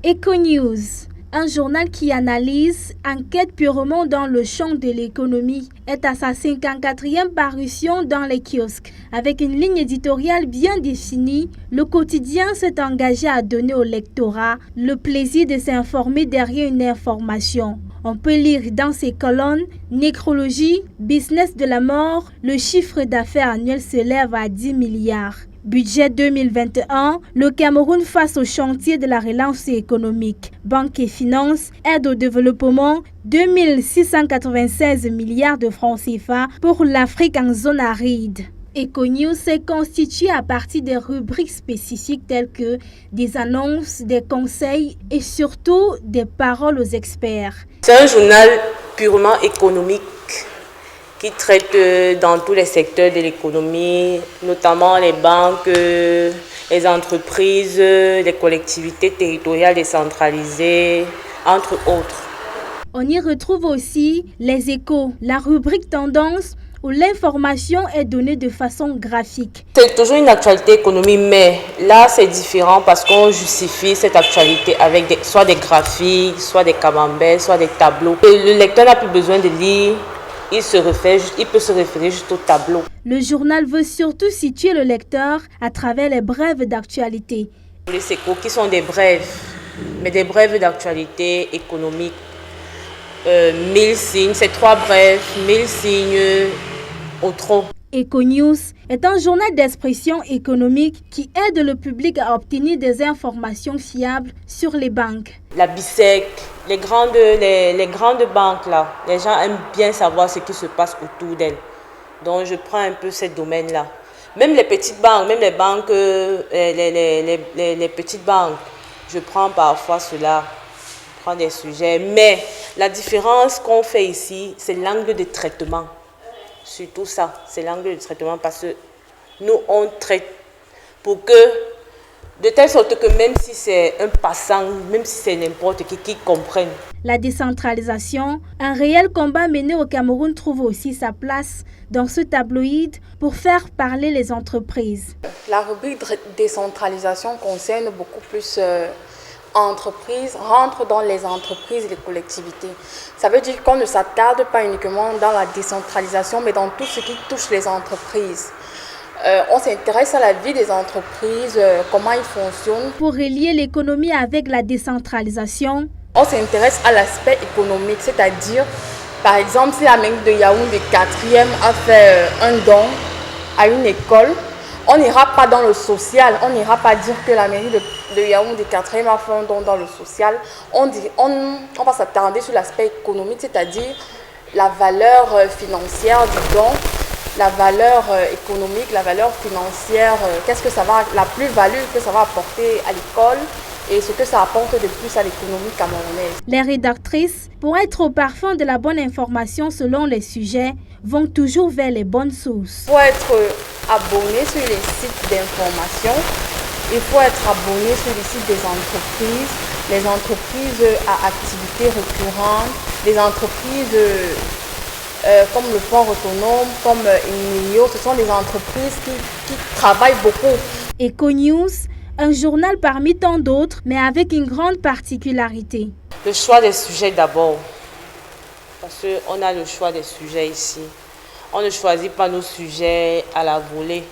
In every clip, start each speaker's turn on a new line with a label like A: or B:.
A: Econews, un journal qui analyse, enquête purement dans le champ de l'économie, est à sa 54e parution dans les kiosques. Avec une ligne éditoriale bien définie, le quotidien s'est engagé à donner au lectorat le plaisir de s'informer derrière une information. On peut lire dans ses colonnes « Nécrologie, business de la mort », le chiffre d'affaires annuel s'élève à 10 milliards. Budget 2021, le Cameroun face au chantier de la relance économique. Banque et finances, aide au développement, 2696 milliards de francs CFA pour l'Afrique en zone aride. Econews s'est constitué à partir des rubriques spécifiques telles que des annonces, des conseils et surtout des paroles aux experts.
B: C'est un journal purement économique qui traite dans tous les secteurs de l'économie, notamment les banques, les entreprises, les collectivités territoriales décentralisées, entre autres.
A: On y retrouve aussi les échos, la rubrique tendance, où l'information est donnée de façon graphique.
B: C'est toujours une actualité économique, mais là c'est différent parce qu'on justifie cette actualité avec soit des graphiques, soit des camemberts, soit des tableaux. Et le lecteur n'a plus besoin de lire, il peut se référer juste au tableau.
A: Le journal veut surtout situer le lecteur à travers les brèves d'actualité.
B: Les échos qui sont des brèves, mais des brèves d'actualité économique. 1000 signes, c'est 3 brèves, 1000 signes au trop.
A: Econews est un journal d'expression économique qui aide le public à obtenir des informations fiables sur les banques.
B: La BICEC, les grandes banques là, les gens aiment bien savoir ce qui se passe autour d'elles. Donc je prends un peu ce domaine-là. Même les petites banques, même les banques, les petites banques, je prends parfois cela. Prendre des sujets, mais la différence qu'on fait ici, c'est l'angle de traitement. Surtout ça, c'est l'angle de traitement parce que nous, on traite pour que, de telle sorte que même si c'est un passant, même si c'est n'importe qui comprenne.
A: La décentralisation, un réel combat mené au Cameroun, trouve aussi sa place dans ce tabloïd pour faire parler les entreprises.
C: La rubrique décentralisation concerne beaucoup plus entreprises, rentre dans les entreprises et les collectivités. Ça veut dire qu'on ne s'attarde pas uniquement dans la décentralisation, mais dans tout ce qui touche les entreprises. On s'intéresse à la vie des entreprises, comment ils fonctionnent.
A: Pour relier l'économie avec la décentralisation,
C: on s'intéresse à l'aspect économique, c'est-à-dire, par exemple, si la mairie de Yaoundé 4e a fait un don à une école, on n'ira pas dans le social, on n'ira pas dire que la mairie de Yaoundé 4e a fait un don dans le social. On va s'attarder sur l'aspect économique, c'est-à-dire la valeur financière du don, la valeur économique, la valeur financière, qu'est-ce que ça va, la plus-value que ça va apporter à l'école et ce que ça apporte de plus à l'économie camerounaise.
A: Les rédactrices, pour être au parfum de la bonne information selon les sujets, vont toujours vers les bonnes sources.
C: Pour être abonné sur les sites d'information, il faut être abonné sur les sites des entreprises, les entreprises à activité récurrente, les entreprises comme le Port Autonome, comme Inmio, ce sont des entreprises qui travaillent beaucoup.
A: Econews, un journal parmi tant d'autres, mais avec une grande particularité.
B: Le choix des sujets d'abord, parce qu'on a le choix des sujets ici. On ne choisit pas nos sujets à la volée.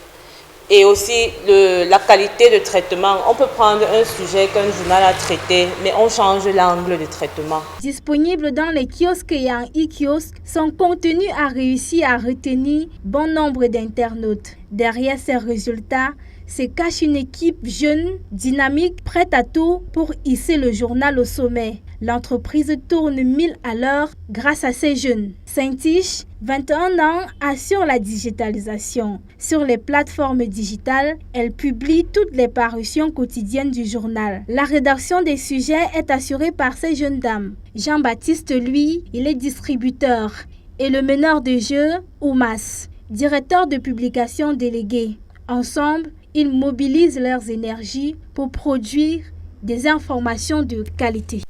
B: Et aussi la qualité de traitement. On peut prendre un sujet qu'un journal a traité, mais on change l'angle de traitement.
A: Disponible dans les kiosques et en e-kiosque, son contenu a réussi à retenir bon nombre d'internautes. Derrière ces résultats, se cache une équipe jeune, dynamique, prête à tout pour hisser le journal au sommet. L'entreprise tourne 1000 à l'heure grâce à ces jeunes. Saint-Tiche, 21 ans, assure la digitalisation. Sur les plateformes digitales, elle publie toutes les parutions quotidiennes du journal. La rédaction des sujets est assurée par ces jeunes dames. Jean-Baptiste, lui, il est distributeur. Et le meneur de jeu, Oumas, directeur de publication délégué. Ensemble, ils mobilisent leurs énergies pour produire des informations de qualité.